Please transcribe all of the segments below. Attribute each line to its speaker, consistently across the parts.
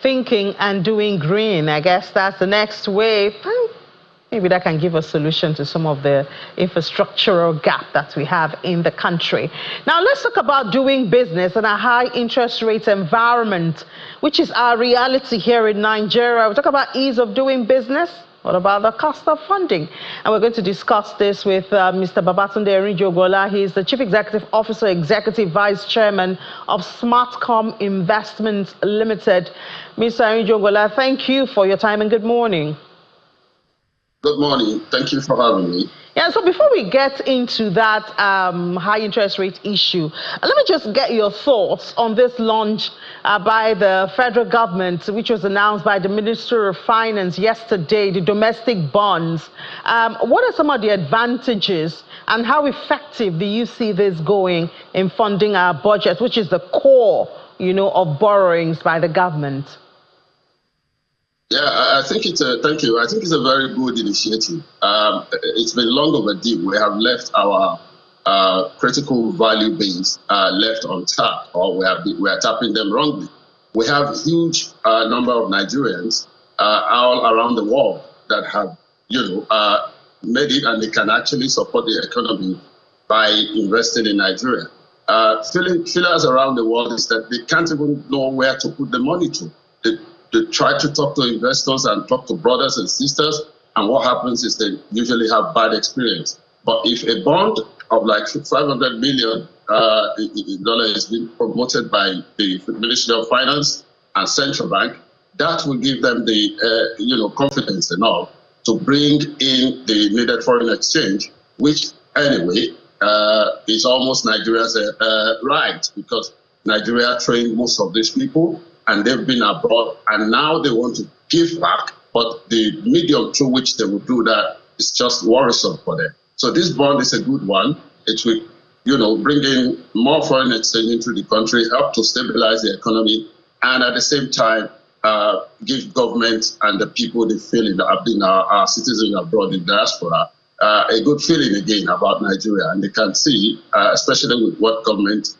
Speaker 1: thinking and doing green. I guess that's the next wave. Maybe that can give a solution to some of the infrastructural gap that we have in the country. Now, let's talk about doing business in a high interest rate environment, which is our reality here in Nigeria. We talk about ease of doing business. What about the cost of funding? And we're going to discuss this with Mr. Babatunde Erinjogola. He is the Chief Executive Officer, Executive Vice Chairman of Smartcom Investments Limited. Mr. Erinjogola, thank you for your time and good morning.
Speaker 2: Good morning. Thank you for having me.
Speaker 1: Yeah, so before we get into that high interest rate issue, let me just get your thoughts on this launch by the federal government, which was announced by the Minister of Finance yesterday, the domestic bonds. What are some of the advantages and how effective do you see this going in funding our budget, which is the core, of borrowings by the government?
Speaker 2: Yeah, I think it's thank you. I think it's a very good initiative. It's been long overdue. We have left our critical value base left untapped, or we are tapping them wrongly. We have a huge number of Nigerians all around the world that have, made it, and they can actually support the economy by investing in Nigeria. Feelers around the world is that they can't even know where to put the money to. They try to talk to investors and talk to brothers and sisters, and what happens is they usually have bad experience. But if a bond of like $500 million is being promoted by the Ministry of Finance and Central Bank, that will give them the confidence enough to bring in the needed foreign exchange, which anyway is almost Nigeria's right, because Nigeria trained most of these people, and they've been abroad, and now they want to give back, but the medium through which they will do that is just worrisome for them. So this bond is a good one. It will, bring in more foreign exchange into the country, help to stabilize the economy, and at the same time, give government and the people the feeling that have been our citizens abroad in diaspora a good feeling again about Nigeria, and they can see, especially with what government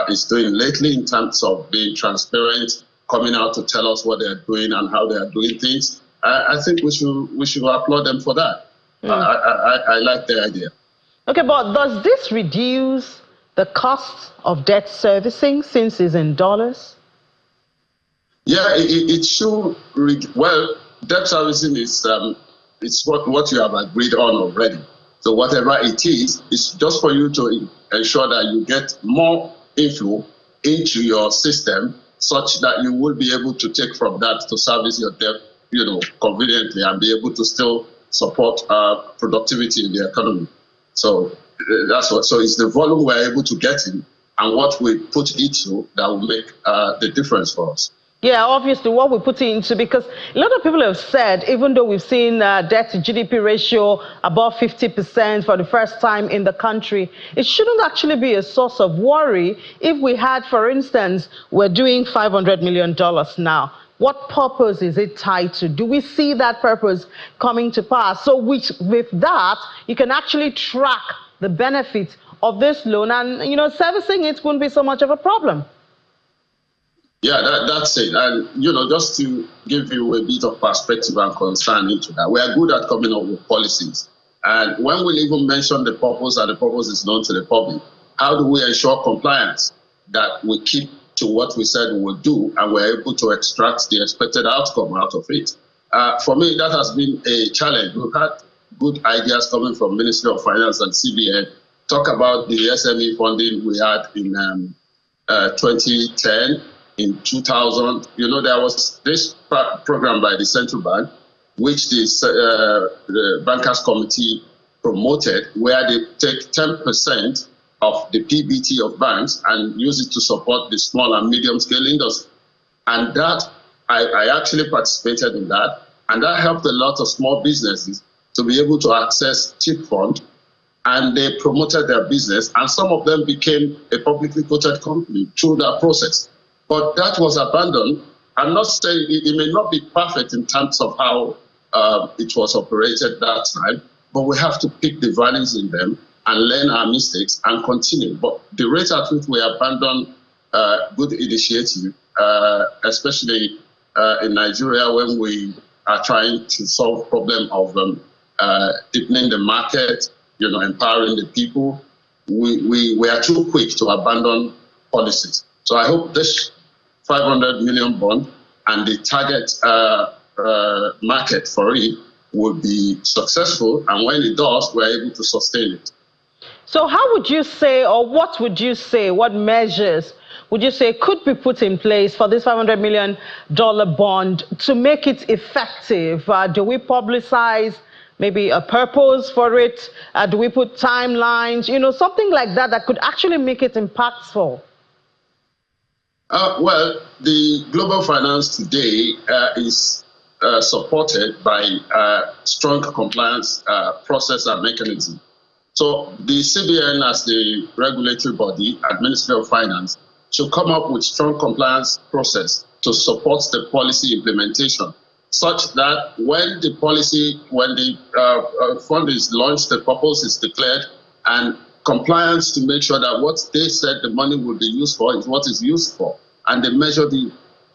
Speaker 2: is doing lately in terms of being transparent, coming out to tell us what they are doing and how they are doing things. I think we should applaud them for that. I like the idea.
Speaker 1: Okay, but does this reduce the cost of debt servicing since it's in dollars?
Speaker 2: Yeah, it should. Well, debt servicing is it's what you have agreed on already. So whatever it is, it's just for you to ensure that you get more inflow into your system, such that you will be able to take from that to service your debt, conveniently, and be able to still support productivity in the economy. So that's what. So it's the volume we're able to get in, and what we put into that will make the difference for us.
Speaker 1: Yeah, obviously what we put into, because a lot of people have said, even though we've seen debt to GDP ratio above 50% for the first time in the country, it shouldn't actually be a source of worry if we had, for instance, we're doing $500 million now. What purpose is it tied to? Do we see that purpose coming to pass? So with that, you can actually track the benefit of this loan, and servicing it wouldn't be so much of a problem.
Speaker 2: Yeah, that's it. And, just to give you a bit of perspective and concern into that, we are good at coming up with policies. And when we even mention the purpose, and the purpose is known to the public, how do we ensure compliance, that we keep to what we said we will do, and we're able to extract the expected outcome out of it? For me, that has been a challenge. We've had good ideas coming from Ministry of Finance and CBN. Talk about the SME funding we had in 2010. In 2000, there was this program by the Central Bank, which the Bankers Committee promoted, where they take 10% of the PBT of banks and use it to support the small and medium-scale industry. And that, I actually participated in that, and that helped a lot of small businesses to be able to access cheap funds, and they promoted their business, and some of them became a publicly quoted company through that process. But that was abandoned. I'm not saying it may not be perfect in terms of how it was operated that time, but we have to pick the values in them and learn our mistakes and continue. But the rate at which we abandon good initiative, especially in Nigeria when we are trying to solve problem of deepening the market, empowering the people. We are too quick to abandon policies. So I hope this 500 million bond and the target market for it will be successful, and when it does, we're able to sustain it.
Speaker 1: So how would you say, or what would you say, what measures would you say could be put in place for this $500 million bond to make it effective? Do we publicize maybe a purpose for it? Do we put timelines? Something like that that could actually make it impactful.
Speaker 2: Well, the global finance today is supported by strong compliance process and mechanism. So the CBN, as the regulatory body, Ministry of Finance, should come up with strong compliance process to support the policy implementation, such that when the fund is launched, the purpose is declared, and compliance to make sure that what they said the money will be used for is what is used for, and they measure the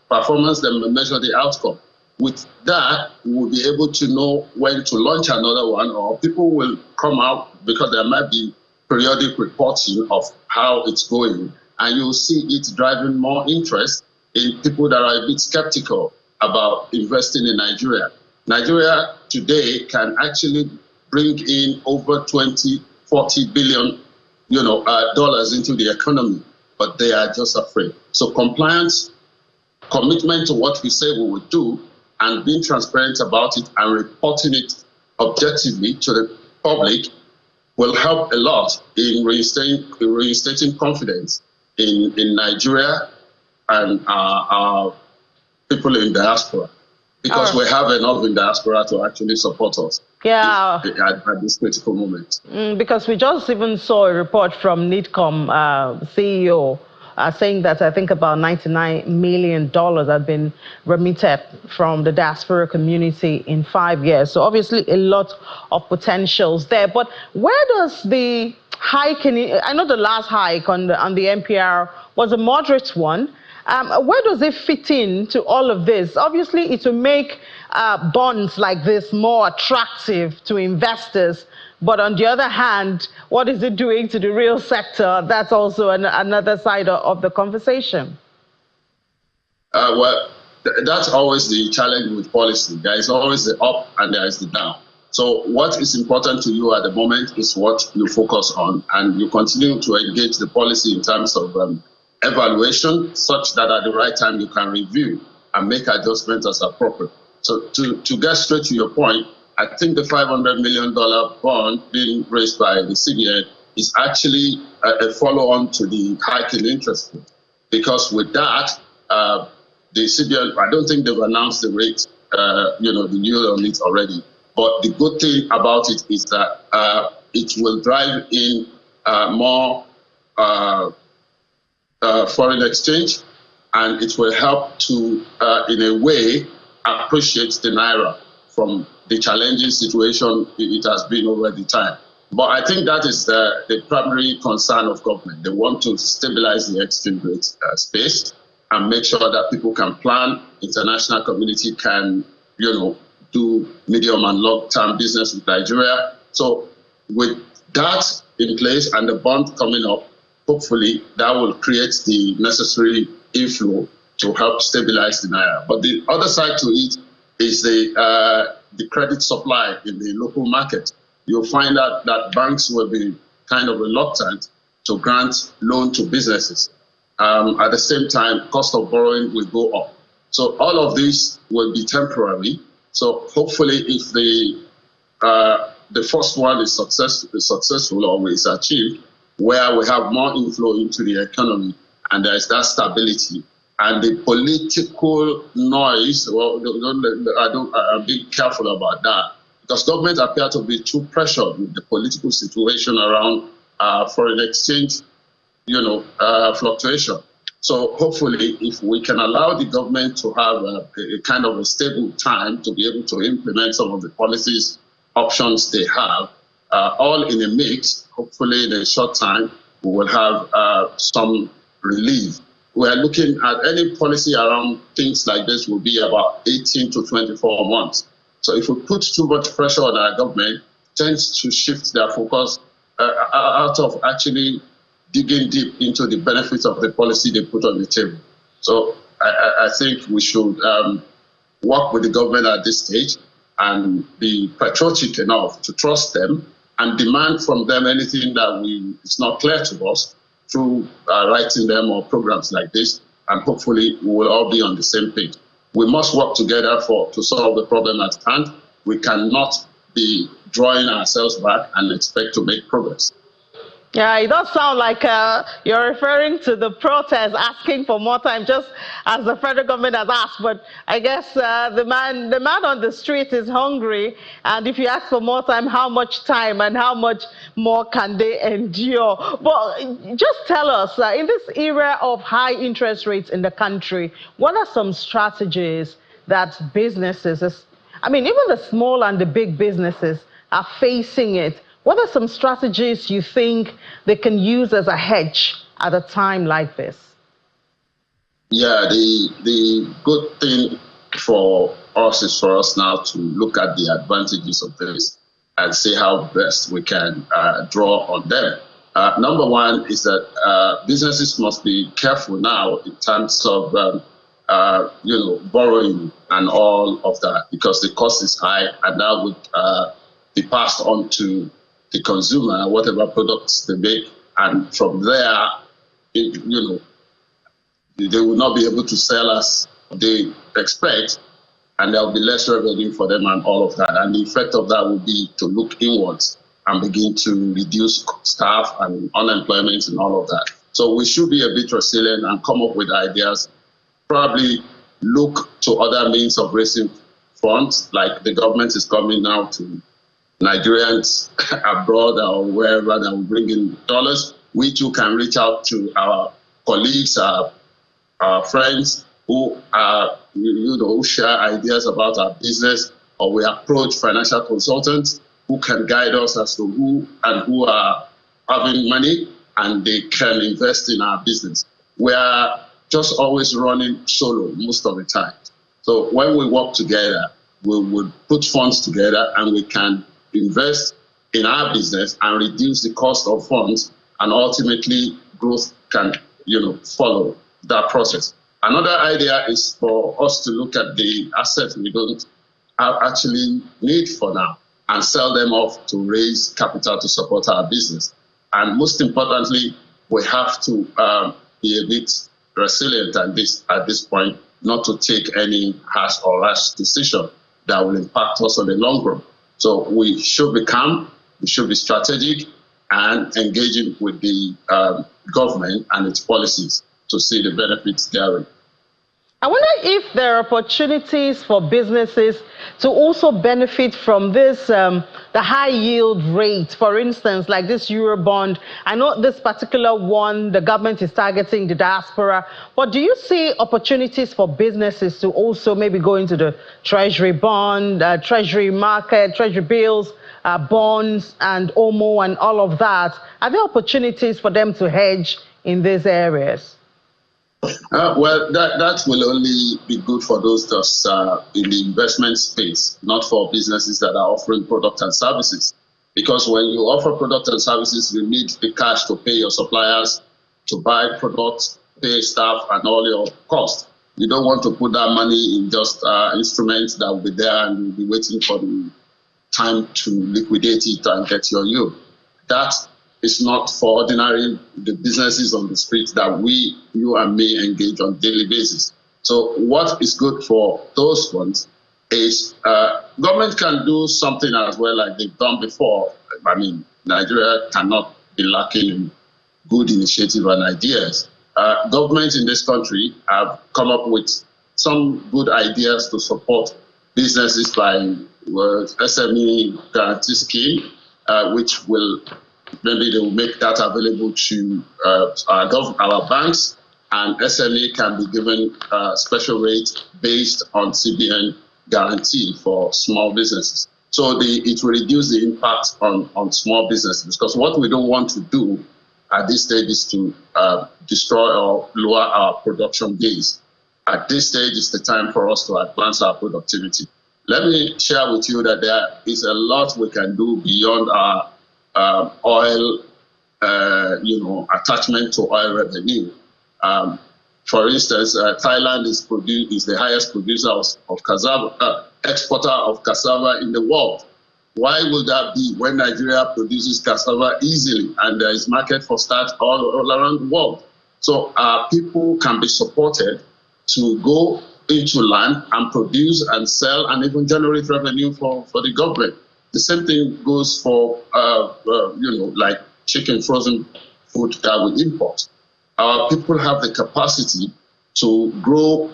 Speaker 2: performance, they measure the outcome. With that, we will be able to know when to launch another one, or people will come out, because there might be periodic reporting of how it's going, and you'll see it driving more interest in people that are a bit skeptical about investing in Nigeria. Nigeria today can actually bring in over 20, 40 billion dollars into the economy, but they are just afraid. So compliance, commitment to what we say we will do, and being transparent about it and reporting it objectively to the public will help a lot in reinstating confidence in Nigeria and our people in diaspora, because we have enough in diaspora to actually support us at this critical moment.
Speaker 1: Because we just even saw a report from NIDCOM CEO saying that I think about $99 million had been remitted from the diaspora community in 5 years. So obviously a lot of potentials there. But where does the hike I know the last hike on the NPR was a moderate one. Where does it fit into all of this? Obviously, it will make bonds like this more attractive to investors. But on the other hand, what is it doing to the real sector? That's also another side of the conversation.
Speaker 2: Well, that's always the challenge with policy. There is always the up and there is the down. So what is important to you at the moment is what you focus on, and you continue to engage the policy in terms of evaluation, such that at the right time you can review and make adjustments as appropriate. So to get straight to your point, I think the $500 million bond being raised by the CBN is actually a follow-on to the hike in interest rate, because with that, the CBN, I don't think they've announced the rate, the yield on it already. But the good thing about it is that it will drive in more foreign exchange, and it will help to, in a way, appreciate the Naira from the challenging situation it has been over the time. But I think that is the primary concern of government. They want to stabilize the exchange rate space and make sure that people can plan, international community can, do medium and long-term business with Nigeria. So with that in place and the bond coming up, hopefully that will create the necessary inflow to help stabilize the Naira. But the other side to it is the credit supply in the local market. You'll find out that banks will be kind of reluctant to grant loan to businesses. At the same time, cost of borrowing will go up. So all of this will be temporary. So hopefully, if the first one is successful or is achieved, where we have more inflow into the economy and there is that stability, and the political noise, well, I'm being careful about that, because government appear to be too pressured with the political situation around foreign exchange, fluctuation. So hopefully, if we can allow the government to have a kind of a stable time to be able to implement some of the policies, options they have, all in a mix, hopefully in a short time, we will have some relief we are looking at any policy around things like this will be about 18 to 24 months. So if we put too much pressure on our government, it tends to shift their focus out of actually digging deep into the benefits of the policy they put on the table. So I think we should work with the government at this stage and be patriotic enough to trust them and demand from them anything that is not clear to us through writing them or programs like this, and hopefully we will all be on the same page. We must work together to solve the problem at hand. We cannot be drawing ourselves back and expect to make progress.
Speaker 1: Yeah, it does sound like you're referring to the protest asking for more time, just as the federal government has asked. But I guess the man on the street is hungry, and if you ask for more time, how much time and how much more can they endure? But just tell us, in this era of high interest rates in the country, what are some strategies that businesses, I mean, even the small and the big businesses are facing it? What are some strategies you think they can use as a hedge at a time like this?
Speaker 2: Yeah, the good thing for us is for us now to look at the advantages of this and see how best we can draw on them. Number one is that businesses must be careful now in terms of borrowing and all of that, because the cost is high, and that would be passed on to the consumer, whatever products they make, and from there, they will not be able to sell as they expect, and there will be less revenue for them and all of that. And the effect of that will be to look inwards and begin to reduce staff and unemployment and all of that. So we should be a bit resilient and come up with ideas, probably look to other means of raising funds, like the government is coming now to Nigerians abroad or wherever that will bring in dollars. We too can reach out to our colleagues, our friends who are, who share ideas about our business, or we approach financial consultants who can guide us as to who are having money and they can invest in our business. We are just always running solo most of the time. So when we work together, we would put funds together and we can invest in our business and reduce the cost of funds, and ultimately growth can follow that process. Another idea is for us to look at the assets we don't actually need for now and sell them off to raise capital to support our business. And most importantly, we have to be a bit resilient at this point, not to take any harsh or rash decision that will impact us on the long run. So we should be calm, we should be strategic, and engaging with the government and its policies to see the benefits therein.
Speaker 1: I wonder if there are opportunities for businesses to also benefit from this, the high yield rate, for instance, like this Eurobond. I know this particular one, the government is targeting the diaspora, but do you see opportunities for businesses to also maybe go into the treasury bond, treasury market, treasury bills, bonds and OMO and all of that? Are there opportunities for them to hedge in these areas?
Speaker 2: Well, that will only be good for those just in the investment space, not for businesses that are offering products and services. Because when you offer products and services, you need the cash to pay your suppliers, to buy products, pay staff, and all your costs. You don't want to put that money in just instruments that will be there and you'll be waiting for the time to liquidate it and get your yield. That is not for the businesses on the street that you and me engage on a daily basis. So what is good for those ones is government can do something as well like they've done before. I mean, Nigeria cannot be lacking in good initiatives and ideas. Governments in this country have come up with some good ideas to support businesses by SME guarantee scheme, which will maybe they will make that available to our banks, and SME can be given special rates based on CBN guarantee for small businesses. So it will reduce the impact on small businesses, because what we don't want to do at this stage is to destroy or lower our production base. At this stage is the time for us to advance our productivity. Let me share with you that there is a lot we can do beyond our oil, attachment to oil revenue. For instance, Thailand is the highest producer of cassava, exporter of cassava in the world. Why would that be when Nigeria produces cassava easily and there is market for starch all around the world? So people can be supported to go into land and produce and sell and even generate revenue for the government. The same thing goes for, like chicken, frozen food that we import. Our people have the capacity to grow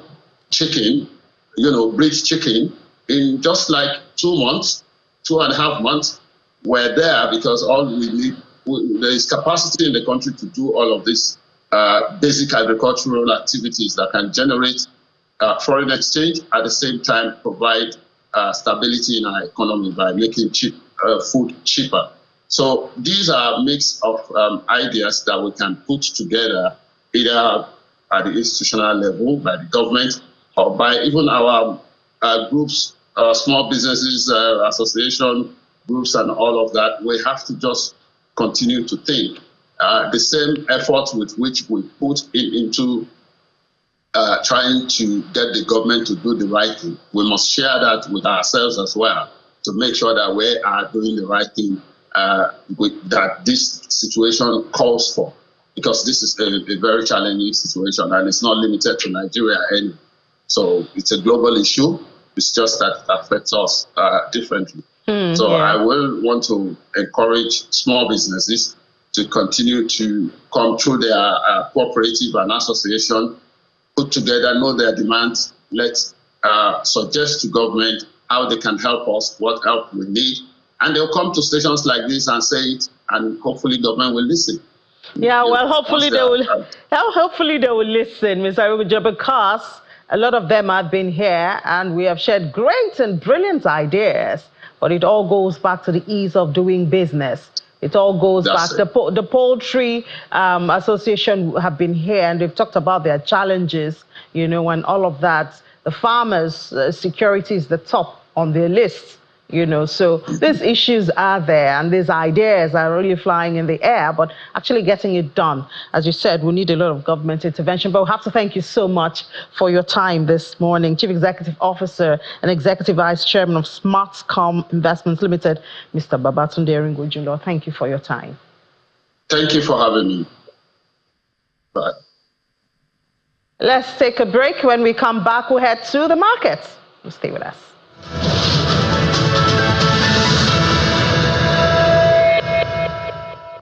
Speaker 2: chicken, breed chicken in just like 2 months, 2.5 months. We're there because all we need, there is capacity in the country to do all of these basic agricultural activities that can generate foreign exchange, at the same time provide stability in our economy by making food cheaper. So these are a mix of ideas that we can put together either at the institutional level, by the government, or by even our groups, small businesses, association groups and all of that. We have to just continue to think. The same effort with which we put into trying to get the government to do the right thing, we must share that with ourselves as well to make sure that we are doing the right thing that this situation calls for, because this is a very challenging situation and it's not limited to Nigeria anymore. So it's a global issue. It's just that it affects us differently. I will want to encourage small businesses to continue to come through their cooperative and association, put together, know their demands, let's suggest to government how they can help us, what help we need, and they'll come to stations like this and say it, and hopefully government will listen.
Speaker 1: Yeah, well, hopefully they will. Hopefully they will listen, Mr. Arubuja, because a lot of them have been here, and we have shared great and brilliant ideas. But it all goes back to the ease of doing business. It all goes back. The Poultry Association have been here, and they've talked about their challenges, and all of that. The farmers' security is the top on their list. So these issues are there, and these ideas are really flying in the air, but actually getting it done, as you said, we need a lot of government intervention. But we have to thank you so much for your time this morning. Chief Executive Officer and Executive Vice Chairman of Smartcom Investments Limited, Mr. Babatunde Eringo-Junlọ. Thank you for your time.
Speaker 2: Thank you for having me. Bye.
Speaker 1: Let's take a break. When we come back, we'll head to the markets. Stay with us.